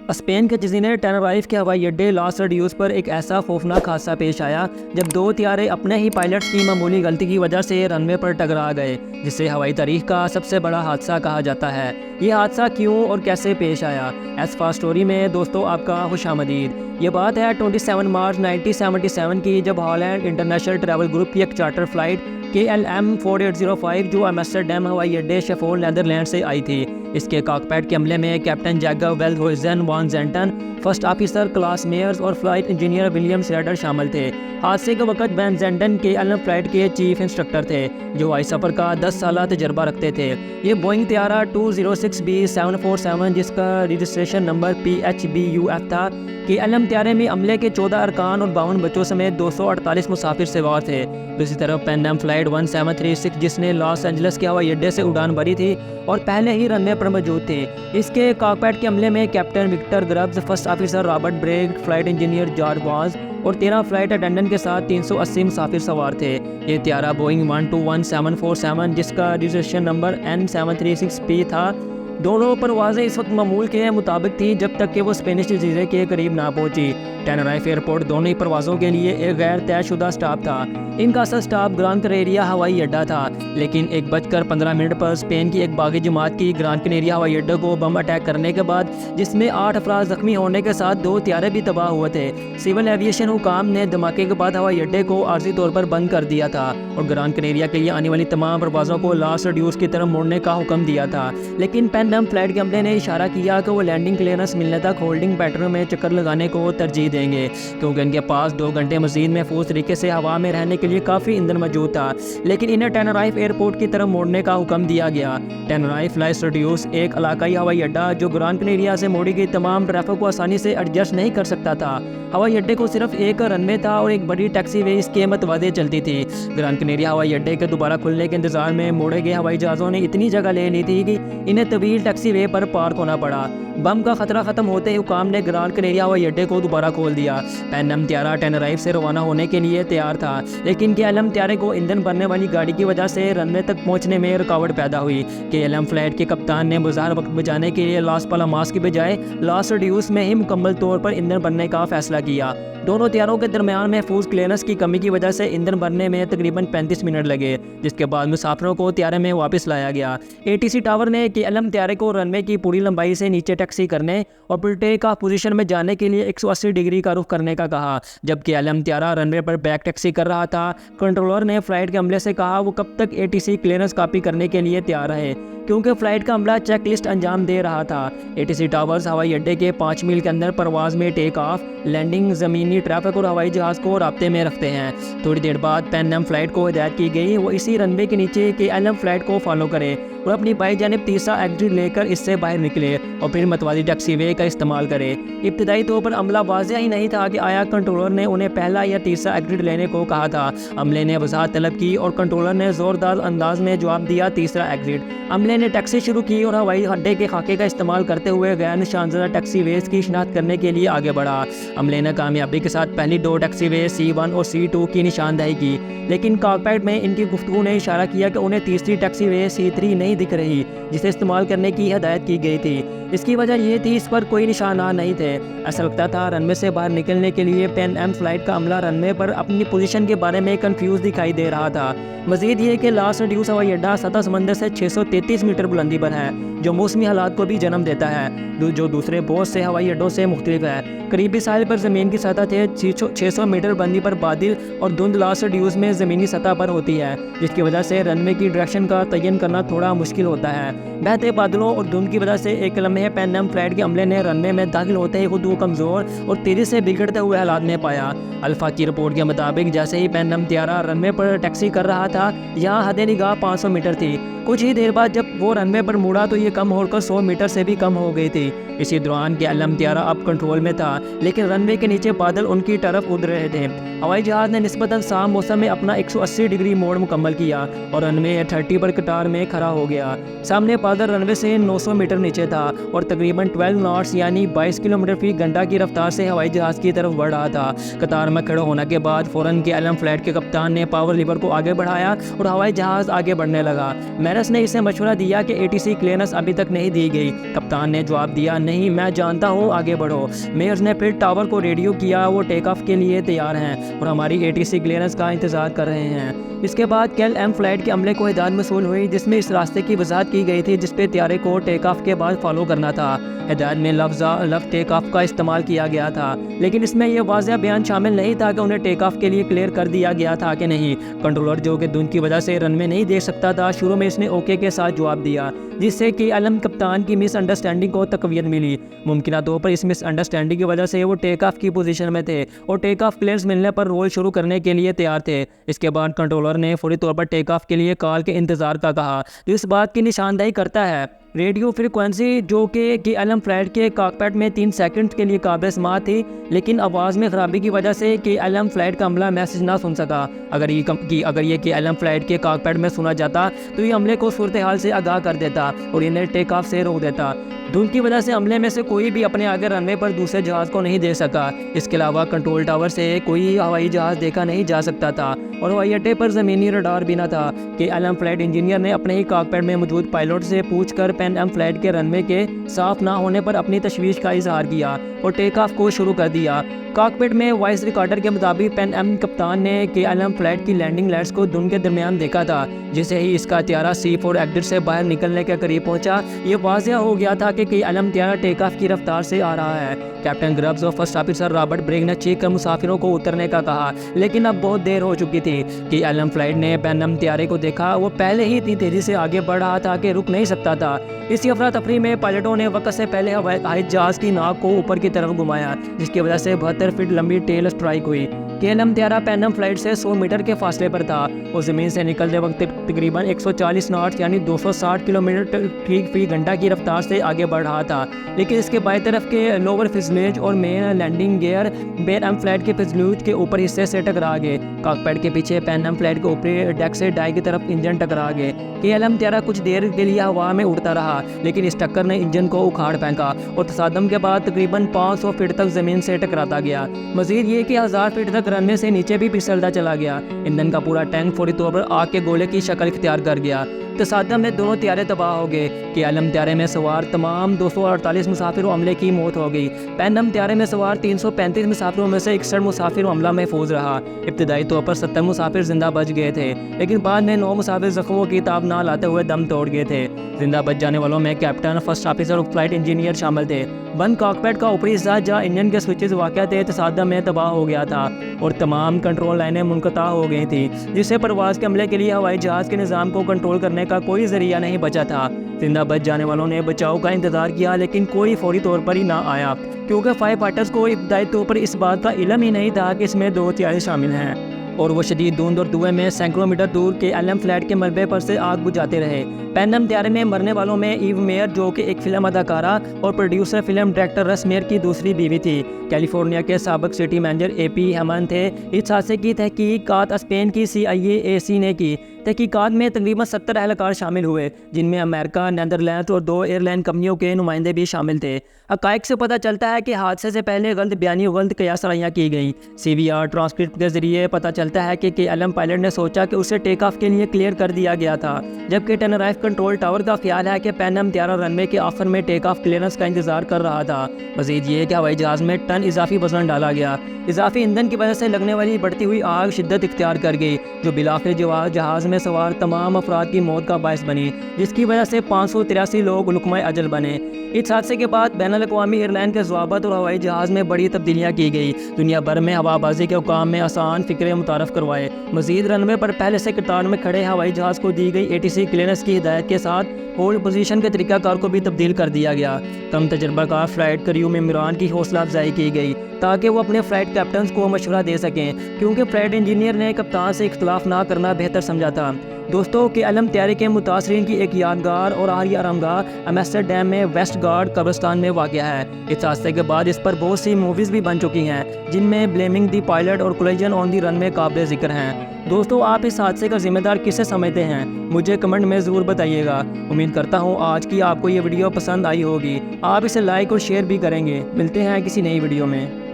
Spain کے جزیرے ٹینرائف کے ہوائی اڈے لاس ریڈیوس پر ایک ایسا خوفناک حادثہ پیش آیا جب دو طیارے اپنے ہی پائلٹس کی معمولی غلطی کی وجہ سے رن وے پر ٹکرا گئے، جسے ہوائی تاریخ کا سب سے بڑا حادثہ کہا جاتا ہے۔ یہ حادثہ کیوں اور کیسے پیش آیا؟ ایس فاسٹ اسٹوری میں دوستو آپ کا خوش آمدید۔ یہ بات ہے 27 مارچ 1977 کی، جب ہالینڈ انٹرنیشنل ٹریول گروپ کی ایک چارٹر فلائٹ KLM 4805 جو ایمسٹرڈیم ہوائی اڈے شیفول نیدرلینڈ سے آئی تھی۔ اس کے کاکپٹ کے عملے میں کیپٹن جیگر ویلدہوئزن وان زینٹن، فرسٹ آفیسر کلاس میئرز اور فلائٹ انجینئر ولیم سلیٹر شامل تھے۔ حادثے کے وقت وان زینٹن KLM فلائٹ کے چیف انسٹرکٹر تھے، جو ہوائی سفر کا 10 سالہ تجربہ رکھتے تھے۔ یہ بوئنگ طیارہ 206B747 جس کا رجسٹریشن نمبر PHBUF تھا، KLM طیارے میں عملے کے 14 ارکان اور 52 بچوں سمیت 248 مسافر سوار تھے۔ دوسری طرف پین ایم فلائٹ 1736 جس نے لاس اینجلس کے ہوائی اڈے سے اڑان بھری تھی اور پہلے ہی رن وے پر موجود تھی۔ اس کے کاکپٹ کے عملے میں captain Victor Grubbs, first officer Robert Bragg, flight engineer George واز اور 13 فلائٹ اٹینڈنٹ کے ساتھ 380 مسافر سوار تھے۔ یہ طیارہ بوئنگ 121747 جس کا رجسٹریشن نمبر N736P تھا۔ دونوں پروازیں اس وقت معمول کے مطابق تھی جب تک کہ وہ اسپینش جزیرے کے قریب نہ پہنچی۔ ٹینرائف ایئرپورٹ دونوں ہی پروازوں کے لیے ایک غیر طے شدہ سٹاپ تھا۔ ان کا اصل سٹاپ گران کنیریا ہوائی اڈہ تھا، لیکن 1:15 پر اسپین کی ایک باغی جماعت کی گران کنیریا ہوائی اڈے کو بم اٹیک کرنے کے بعد، جس میں 8 افراد زخمی ہونے کے ساتھ 2 طیارے بھی تباہ ہوئے تھے، سول ایویشن حکام نے دھماکے کے بعد ہوائی اڈے کو عارضی طور پر بند کر دیا تھا اور گران کنیریا کے لیے آنے والی تمام پروازوں کو لاس ریڈیوس کی طرف موڑنے کا حکم دیا تھا۔ لیکن پین ایم فلائٹ کے عملے نے اشارہ کیا کہ وہ لینڈنگ کلیئرنس ملنے تک ہولڈنگ پیٹرن میں چکر لگانے کو ترجیح دیں گے، کیونکہ ان کے پاس 2 گھنٹے مزید محفوظ طریقے سے ہوا میں رہنے کے لیے کافی ایندھن موجود تھا۔ لیکن انہیں ٹینرائف ایئرپورٹ کی طرف موڑنے کا حکم دیا گیا۔ ٹینرائف لاس ریڈیوس ایک علاقائی ہوائی اڈہ جو گران کنیریا سے موڑی گئی تمام ٹریفک کو آسانی سے ایڈجسٹ نہیں کر سکتا تھا۔ ہوائی اڈے کو صرف ایک رن وے تھا اور ایک بڑی ٹیکسی وے اس کے متوازی چلتی تھی۔ گران کنیریا ہوائی اڈے کے دوبارہ کھلنے کے انتظار میں موڑے گئے ہوائی جہازوں نے اتنی جگہ لے لی تھی کہ انہیں طویل ٹیکسی وے پر پارک ہونا پڑا۔ بم کا خطرہ ختم ہوتے ہی حکام نے گران کنیریا ہوائی اڈے کو دوبارہ کھول دیا۔ پین ایم طیارہ ٹینرائف سے روانہ ہونے کے لیے تیار تھا، لیکن KLM طیارے کو ایندھن بھرنے والی گاڑی کی وجہ سے رن وے تک پہنچنے میں رکاوٹ پیدا ہوئی۔ KLM فلائٹ کے کپتان نے بظاہر وقت بچانے کے لیے لاس پالاماس کی بجائے لاس ریڈیوس میں ہی مکمل طور پر ایندھن بھرنے کا فیصلہ کیا۔ دونوں طیاروں کے درمیان محفوظ کلیئرنس کی کمی کی وجہ سے ایندھن بھرنے میں تقریباً 35 منٹ لگے، جس کے بعد مسافروں کو طیارے میں واپس لایا گیا۔ ATC ٹاور نے KLM طیارے کو رن وے کی پوری لمبائی سے نیچے ٹیکسی کرنے اور پل ٹیک آف پوزیشن میں جانے کے لیے 180 ڈگری کا رخ کرنے کا کہا۔ جب KLM طیارہ رن وے پر بیک ٹیکسی کر رہا تھا، کنٹرولر نے فلائٹ کے عملے سے کہا وہ کب تک ATC کلیئرنس کاپی کرنے کے لیے تیار رہے، کیونکہ فلائٹ کا عملہ چیک لسٹ انجام دے رہا تھا۔ ATC ٹاورز ہوائی اڈے کے 5 میل کے اندر پرواز میں ٹیک آف، لینڈنگ، زمینی ٹریفک اور ہوائی جہاز کو رابطے میں رکھتے ہیں۔ تھوڑی دیر بعد پین ایم فلائٹ کو ہدایت کی گئی وہ اسی رن وے کے نیچے KLM فلائٹ کو فالو کرے اور اپنی بائیں جانب تیسرا ایگزٹ لے کر اس سے باہر نکلے اور پھر متوازی ٹیکسی وے کا استعمال کرے۔ ابتدائی طور پر عملہ واضح ہی نہیں تھا کہ آیا کنٹرولر نے انہیں پہلا یا تیسرا ایگزٹ لینے کو کہا تھا۔ عملے نے وضاحت طلب کی اور کنٹرولر نے زوردار انداز میں جواب دیا تیسرا ایگزٹ۔ عملے نے ٹیکسی شروع کی اور ہوائی اڈے کے خاکے کا استعمال کرتے ہوئے غیر نشان زدہ ٹیکسی ویز کی شناخت کرنے کے لیے آگے بڑھا۔ عملے نے کامیابی کے ساتھ پہلی 2 ٹیکسی وے C1 اور C2 کی نشاندہی کی، لیکن کاکپٹ میں ان کی گفتگو نے اشارہ کیا کہ انہیں تیسری ٹیکسی وے C3 نہیں دکھ رہی جسے استعمال کرنے کی ہدایت کی گئی تھی۔ اس کی وجہ یہ تھی اس پر کوئی نشانات نہیں تھے۔ ایسا لگتا تھا رن وے سے باہر نکلنے کے لیے پین ایم فلائٹ کا عملہ رن وے پر اپنی پوزیشن کے بارے میں کنفیوز دکھائی دے رہا تھا۔ مزید یہ کہ لاس ریڈیوس ہوائی اڈہ سطح سمندر سے 633 میٹر بلندی پر ہے، جو موسمی حالات کو بھی جنم دیتا ہے، جو دوسرے بہت سے ہوائی اڈوں سے مختلف ہے۔ قریبی ساحل پر زمین کی سطح سے 600 میٹر بلندی پر بادل اور دھند لاس ریڈیوس میں زمینی سطح پر ہوتی ہے، جس کی وجہ سے رن وے کی ڈائریکشن کا تعین کرنا تھوڑا مشکل ہوتا ہے۔ بہتے بادلوں اور دھند کی وجہ سے ایک لمحے پین ایم فلائٹ کے عملے نے رن وے میں داخل ہوتے ہی خود کو کمزور اور تیزی سے بگڑتے ہوئے حالات میں پایا۔ الفا کی رپورٹ کے مطابق جیسے ہی پین ایم طیارہ رن وے پر ٹیکسی کر رہا تھا، یہاں حد نگاہ 500 میٹر تھی۔ کچھ ہی دیر بعد جب وہ رن وے پر مڑا تو یہ کم ہو کر 100 میٹر سے بھی کم ہو گئی تھی۔ اسی دوران KLM طیارہ اب کنٹرول میں تھا، لیکن رن وے کے نیچے بادل ان کی طرف اڑ رہے تھے۔ ہوائی جہاز نے نسبتاً صاف موسم میں اپنا اپنا 180 ڈگری موڑ مکمل کیا اور رن وے 30 پر قطار میں کھڑا ہو گیا۔ سامنے پادر رن وے سے 900 میٹر نیچے تھا اور تقریباً 12 ناٹس یعنی 22 کلومیٹر فی گھنٹہ کی رفتار سے ہوائی جہاز کی طرف بڑھ رہا تھا۔ قطار میں کھڑے ہونے کے بعد فوراً KLM فلائٹ کے کپتان نے پاور لیور کو آگے بڑھایا اور ہوائی جہاز آگے بڑھنے لگا۔ میرس نے اسے مشورہ دیا کہ ATC کلیئرنس ابھی تک نہیں دی گئی۔ کپتان نے جواب دیا، نہیں میں جانتا ہوں، آگے بڑھو۔ میئرز نے پھر ٹاور کو ریڈیو کیا، وہ ٹیک آف کے لیے تیار ہیں اور ہماری ATC کلیئرنس کا انتظار کر رہے ہیں۔ اس کے بعد KLM فلائٹ کے عملے کو ہدایت موصول ہوئی جس میں اس راستے کی وضاحت کی گئی تھی جس پہ طیارے کو ٹیک آف کے بعد فالو کرنا تھا۔ ہدایت میں لفظ ٹیک آف کا استعمال کیا گیا تھا، لیکن اس میں یہ واضح بیان شامل نہیں تھا کہ انہیں ٹیک آف کے لیے کلیئر کر دیا گیا تھا کہ نہیں۔ کنٹرولر جو کہ دھند کی وجہ سے رن وے نہیں دیکھ سکتا تھا، شروع میں اس نے اوکے کے ساتھ جواب دیا، جس سے KLM کپتان کی مس انڈرسٹینڈنگ کو تقویت ملی۔ ممکنہ طور پر اس مس انڈرسٹینڈنگ کی وجہ سے وہ ٹیک آف کی پوزیشن میں تھے اور ٹیک آف کلیئرنس ملنے پر رول شروع کرنے کے لیے تیار تھے۔ اس کے بعد کنٹرولر نے فوری طور پر ٹیک آف کے لیے کال کے انتظار کا کہا، جو اس بات کی نشاندہی کرتا ہے ریڈیو فریکوینسی جو کہ KLM فلائٹ کے کاکپٹ میں 3 سیکنڈ کے لیے قابل سماعت تھی، لیکن آواز میں خرابی کی وجہ سے KLM فلائٹ کا عملہ میسج نہ سن سکا۔ اگر یہ KLM فلائٹ کے کاکپٹ میں سنا جاتا تو یہ عملے کو صورتحال سے آگاہ کر دیتا اور انہیں ٹیک آف سے روک دیتا۔ دھند کی وجہ سے عملے میں سے کوئی بھی اپنے آگے رن وے پر دوسرے جہاز کو نہیں دیکھ سکا۔ اس کے علاوہ کنٹرول ٹاور سے کوئی ہوائی جہاز دیکھا نہیں جا سکتا تھا اور ہوائی اڈے پر زمینی رڈار بھی نہ تھا۔ KLM فلائٹ انجینئر نے اپنے ہی کاکپٹ میں موجود پائلٹ سے پوچھ کر پین ایم فلائٹ کے رن وے کے صاف نہ ہونے پر اپنی تشویش کا اظہار کیا اور ٹیک آف کو شروع کر دیا۔ کاکپٹ میں وائس ریکارڈر کے مطابق پین ایم کپتان نے KLM فلائٹ کی لینڈنگ لائٹس کو دھند کے درمیان دیکھا تھا۔ جیسے ہی اس کا طیارہ C4 ایگزٹ سے باہر نکلنے کے قریب پہنچا، یہ واضح ہو گیا تھا کہ KLM طیارہ ٹیک آف کی رفتار سے آ رہا ہے۔ کیپٹن گربز اور فرسٹ آفیسر رابرٹ بریگ نے چیخ کر مسافروں کو اترنے کا کہا، لیکن اب بہت دیر ہو چکی تھی۔ KLM فلائٹ نے پین ایم طیارے کو دیکھا، وہ پہلے ہی اتنی تیزی سے آگے بڑھ رہا تھا کہ رک نہیں سکتا تھا۔ اسی افراتفری میں پائلٹوں نے وقت سے پہلے ہوائی جہاز کی ناک کو اوپر کی طرف گھمایا، جس کی وجہ سے 72 فٹ لمبی ٹیل اسٹرائک ہوئی۔ KLM طیارہ پین ایم فلائٹ سے 100 میٹر کے فاصلے پر تھا اور زمین سے نکلتے وقت تقریباً 140 ناٹس یعنی 260 کلومیٹر فی گھنٹہ کی رفتار سے آگے بڑھ رہا تھا، لیکن اس کے بائیں طرف کے لوور فیوزلیج اور main landing gear Pan Am flight کے فیوزلیج کے اوپر حصے سے ٹکرا گئے۔ کاکپٹ کے پیچھے پین ایم فلائٹ کے اوپری ڈیک سے دائیں کی طرف انجن ٹکرا گئے۔ KLM طیارہ کچھ دیر کے لیے ہوا میں اڑتا رہا، لیکن اس ٹکر نے انجن کو اکھاڑ پھینکا اور تصادم کے بعد تقریباً 500 فٹ تک زمین سے ٹکراتا گیا۔ مزید یہ کہ 1000 فٹ تک رن وے سے نیچے بھی پھسلتا چلا گیا۔ ایندھن کا پورا ٹینک فوری طور پر آگ کے گولے کی شکل اختیار کر گیا۔ تصادم میں دونوں طیارے تباہ ہو گئے۔ KLM طیارے میں سوار تمام 248 مسافر و عملے کی موت ہو گئی۔ پین ایم طیارے میں سوار 335 مسافروں میں سے 61 مسافر و عملہ محفوظ رہا۔ ابتدائی طور پر 70 مسافر زندہ بچ گئے تھے، لیکن بعد میں 9 مسافر زخموں کی تاب نہ لاتے ہوئے دم توڑ گئے تھے۔ زندہ بچ جانے والوں میں کیپٹن، فرسٹ آفیسر اور فلائٹ انجینئر شامل تھے۔ بند کاکپٹ کا اوپری حصہ جہاں انجن کے سوئچز واقع تھے تصادم میں تباہ ہو گیا تھا اور تمام کنٹرول لائنیں منقطع ہو گئی تھیں، جس سے پرواز کے عملے کے لیے ہوائی جہاز کے نظام کو کنٹرول کرنے کا کوئی ذریعہ نہیں بچا تھا۔ زندہ بچ جانے والوں نے بچاؤ کا انتظار کیا، لیکن کوئی فوری طور پر ہی نہ آیا، کیونکہ فائر فائٹرز کو ابتدائی طور پر اس بات کا علم ہی نہیں تھا کہ اس میں 2 طیارے شامل ہیں، اور وہ شدید دھند اور دھوئیں میں سینکڑوں میٹر دور KLM فلائٹ کے ملبے پر سے آگ بجھاتے رہے۔ پین ایم طیارے میں مرنے والوں میں ایو میئر جو کہ ایک فلم اداکارہ اور پروڈیوسر فلم ڈائریکٹر رس میئر کی دوسری بیوی تھی۔ کیلیفورنیا کے سابق سٹی مینیجر AP ہیمن تھے۔ اس حادثے کی تحقیقات اسپین کی CIAAC نے کی۔ تحقیقات میں تقریباً 70 اہلکار شامل ہوئے، جن میں امریکہ، نیدرلینڈز اور 2 ایئر لائن کمپنیوں کے نمائندے بھی شامل تھے۔ حقائق سے پتہ چلتا ہے کہ حادثے سے پہلے غلط بیانی و غلط قیاس رائیاں کی گئیں۔ CVR ٹرانسکرپٹ کے ذریعے پتہ چلتا ہے کہ KLM پائلٹ نے سوچا کہ اسے ٹیک آف کے لیے کلیئر کر دیا گیا تھا، جبکہ ٹینرائف کنٹرول ٹاور کا خیال ہے کہ پین ایم طیارہ رن وے کے آخر میں ٹیک آف کلیئرنس کا انتظار کر رہا تھا۔ مزید یہ کہ ہوائی جہاز میں ٹن اضافی وزن ڈالا گیا۔ اضافی ایندھن کی وجہ سے لگنے والی بڑھتی ہوئی آگ شدت اختیار کر گئی، جو بالآخر جہاز میں سوار تمام افراد کی موت کا باعث بنی، جس کی وجہ سے 583 لوگ لقمۂ اجل بنے۔ اس حادثے کے بعد بین الاقوامی ایئر لائن کے ضوابط اور ہوائی جہاز میں بڑی تبدیلیاں کی گئی۔ دنیا بھر میں ہوا بازی کے حکام میں آسان فکرے متعارف کروائے۔ مزید رن وے پر پہلے سے قطار میں کھڑے ہوائی جہاز کو دی گئی ATC کلیئرنس کی ہدایت کے ساتھ ہولڈ پوزیشن کے طریقہ کار کو بھی تبدیل کر دیا گیا۔ کم تجربہ کار فلائٹ کریو ممبران کی حوصلہ افزائی کی گئی تاکہ وہ اپنے فلائٹ کیپٹنز کو مشورہ دے سکیں، کیونکہ فلائٹ انجینئر نے کپتان سے اختلاف نہ کرنا بہتر سمجھا تھا۔ دوستوں، KLM طیارے کے متاثرین کی ایک یادگار اور آخری آرامگاہ ایمسٹرڈیم میں ویسٹ گارڈ قبرستان میں واقع ہے۔ اس حادثے کے بعد اس پر بہت سی موویز بھی بن چکی ہیں، جن میں بلیمنگ دی پائلٹ اور کولیجن آن دی رن وے قابل ذکر ہیں۔ دوستو، آپ اس حادثے کا ذمہ دار کسے سمجھتے ہیں؟ مجھے کمنٹ میں ضرور بتائیے گا۔ امید کرتا ہوں آج کی آپ کو یہ ویڈیو پسند آئی ہوگی۔ آپ اسے لائک اور شیئر بھی کریں گے۔ ملتے ہیں کسی نئی ویڈیو میں۔